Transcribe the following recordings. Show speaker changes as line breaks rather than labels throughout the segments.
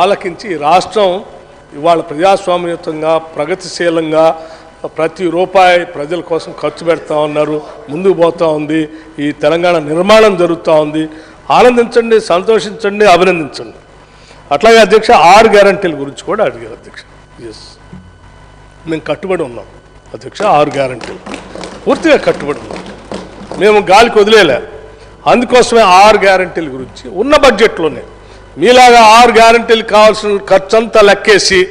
ఆలకించి రాష్ట్రం ఇవాళ ప్రజాస్వామ్యయుతంగా ప్రగతిశీలంగా ప్రతి రూపాయి ప్రజల కోసం ఖర్చు పెడతా ఉన్నారు, ముందుకు పోతూ ఉంది. ఈ తెలంగాణ నిర్మాణం జరుగుతూ ఉంది. ఆనందించండి, సంతోషించండి, అభినందించండి. అట్లాగే అధ్యక్ష 6 గ్యారంటీల గురించి కూడా అడిగారు అధ్యక్ష. ఎస్, మేము కట్టుబడి ఉన్నాం అధ్యక్ష. 6 గ్యారంటీలు పూర్తిగా కట్టుబడి ఉన్నాం, మేము గాలికి వదిలేలే. అందుకోసమే 6 గ్యారంటీల గురించి ఉన్న బడ్జెట్లోనే మీలాగా 6 గ్యారంటీలు కావాల్సిన ఖర్చు అంతా లెక్కేసి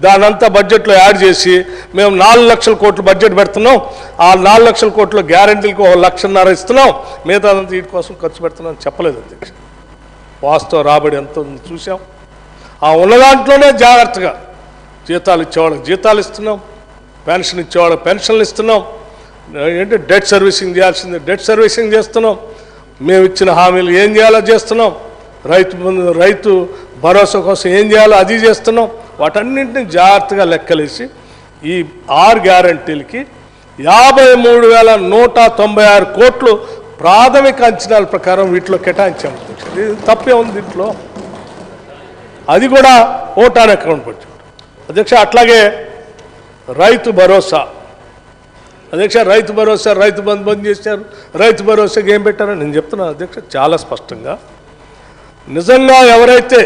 దానంతా బడ్జెట్లో యాడ్ చేసి మేము 4 లక్షల కోట్లు బడ్జెట్ పెడుతున్నాం. ఆ 4 లక్షల కోట్ల గ్యారంటీలకు 1.5 లక్షన్నర ఇస్తున్నాం, మిగతాదంతా వీటి కోసం ఖర్చు పెడుతున్నాం అని చెప్పలేదు అధ్యక్ష. వాస్తవ రాబడి ఎంత ఉందో చూసాం. ఆ ఉన్న దాంట్లోనే జాగ్రత్తగా జీతాలు ఇచ్చేవాళ్ళకి జీతాలు ఇస్తున్నాం, పెన్షన్ ఇచ్చేవాళ్ళకి పెన్షన్లు ఇస్తున్నాం. ఏంటి డెట్ సర్వీసింగ్ చేయాల్సింది డెట్ సర్వీసింగ్ చేస్తున్నాం. మేము ఇచ్చిన హామీలు ఏం చేయాలో చేస్తున్నాం. రైతు భరోసా కోసం ఏం చేయాలో అది చేస్తున్నాం. వాటన్నింటినీ జాగ్రత్తగా లెక్కలేసి ఈ 6 గ్యారంటీలకి 53,196 కోట్లు ప్రాథమిక అంచనాల ప్రకారం వీటిలో కేటాయించాము. తప్పే ఉంది దీంట్లో, అది కూడా ఓటాన్ అకౌంట్ బడ్జెట్ అధ్యక్ష. అట్లాగే రైతు భరోసా అధ్యక్ష, రైతు భరోసా రైతు బంద్ చేశారు. రైతు భరోసాకి ఏం పెట్టారని నేను చెప్తున్నాను అధ్యక్ష చాలా స్పష్టంగా. నిజంగా ఎవరైతే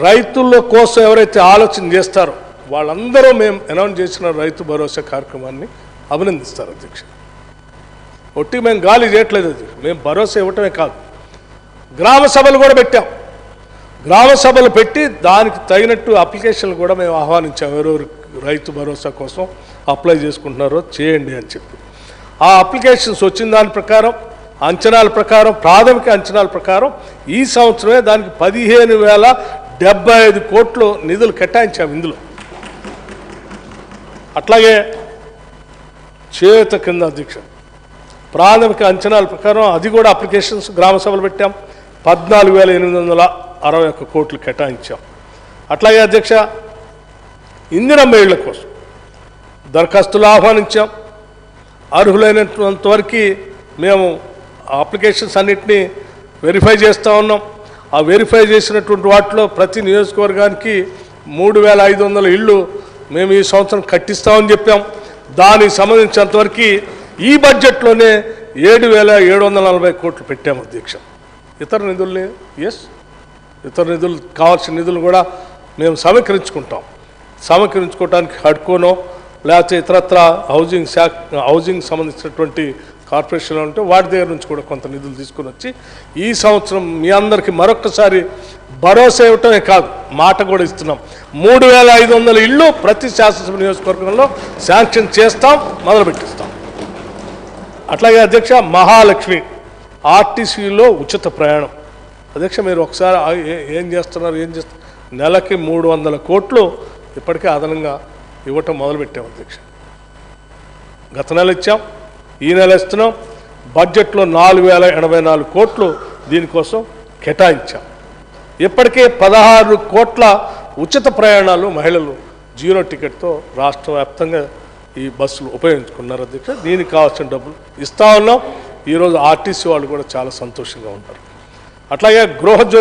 రైతుల కోసం ఎవరైతే ఆలోచన చేస్తారో వాళ్ళందరూ మేము అనౌన్స్ చేసిన రైతు భరోసా కార్యక్రమాన్ని అభినందిస్తారు అధ్యక్ష. ఒట్టి మేము గాలి చేయట్లేదు అధ్యక్ష, మేము భరోసా ఇవ్వటమే కాదు, గ్రామ సభలు కూడా పెట్టాం. గ్రామ సభలు పెట్టి దానికి తగినట్టు అప్లికేషన్లు కూడా మేము ఆహ్వానించాం. ఎవరెవరు రైతు భరోసా కోసం అప్లై చేసుకుంటున్నారో చేయండి అని చెప్పి ఆ అప్లికేషన్స్ వచ్చిన దాని ప్రకారం అంచనాల ప్రకారం ప్రాథమిక అంచనాల ప్రకారం ఈ సంవత్సరమే దానికి 15,075 కోట్లు నిధులు కేటాయించాము ఇందులో. అట్లాగే చేయూత కింద అధ్యక్ష ప్రాథమిక అంచనాల ప్రకారం అది కూడా అప్లికేషన్స్ గ్రామ సభలు పెట్టాం. 14,861 కోట్లు కేటాయించాం. అట్లాగే అధ్యక్ష ఇందిరమ్మ ఇళ్ల కోసం దరఖాస్తులు ఆహ్వానించాం. అర్హులైనంత వరకు మేము అప్లికేషన్స్ అన్నింటినీ వెరిఫై చేస్తూ ఉన్నాం. ఆ వెరిఫై చేసినటువంటి వాటిలో ప్రతి నియోజకవర్గానికి 3,500 ఇళ్ళు మేము ఈ సంవత్సరం కట్టిస్తామని చెప్పాం. దానికి సంబంధించినంతవరకు ఈ బడ్జెట్లోనే 7,740 కోట్లు పెట్టాము అధ్యక్ష. ఇతర నిధుల్ని ఇతర నిధులు కావాల్సిన నిధులు కూడా మేము సమీకరించుకోవడానికి హడ్కోనో లేకపోతే ఇతరత్ర హౌజింగ్ సంబంధించినటువంటి కార్పొరేషన్లు ఉంటే వాటి దగ్గర నుంచి కూడా కొంత నిధులు తీసుకొని వచ్చి ఈ సంవత్సరం మీ అందరికీ మరొకసారి భరోసా ఇవ్వటమే కాదు మాట కూడా ఇస్తున్నాం. 3,500 ఇళ్ళు ప్రతి శాసనసభ నియోజకవర్గంలో శాంక్షన్ చేస్తాం, మొదలుపెట్టిస్తాం. అట్లాగే అధ్యక్ష మహాలక్ష్మి ఆర్టీసీలో ఉచిత ప్రయాణం అధ్యక్ష మీరు ఒకసారి ఏం చేస్తున్నారు నెలకి 300 కోట్లు ఇప్పటికే అదనంగా ఇవ్వటం మొదలుపెట్టాం అధ్యక్ష. గత నెల ఇచ్చాం, ఈ నెల ఇస్తున్నాం. బడ్జెట్లో 4,084 కోట్లు దీనికోసం కేటాయించాం. ఇప్పటికే 16 కోట్ల ఉచిత ప్రయాణాలు మహిళలు 0 టికెట్తో రాష్ట్ర వ్యాప్తంగా ఈ బస్సులు ఉపయోగించుకున్నారు అధ్యక్ష. దీనికి కావాల్సిన డబ్బులు ఇస్తా ఉన్నాం. ఈరోజు ఆర్టీసీ వాళ్ళు కూడా చాలా సంతోషంగా ఉంటారు. అట్లాగే గృహజ్యోతి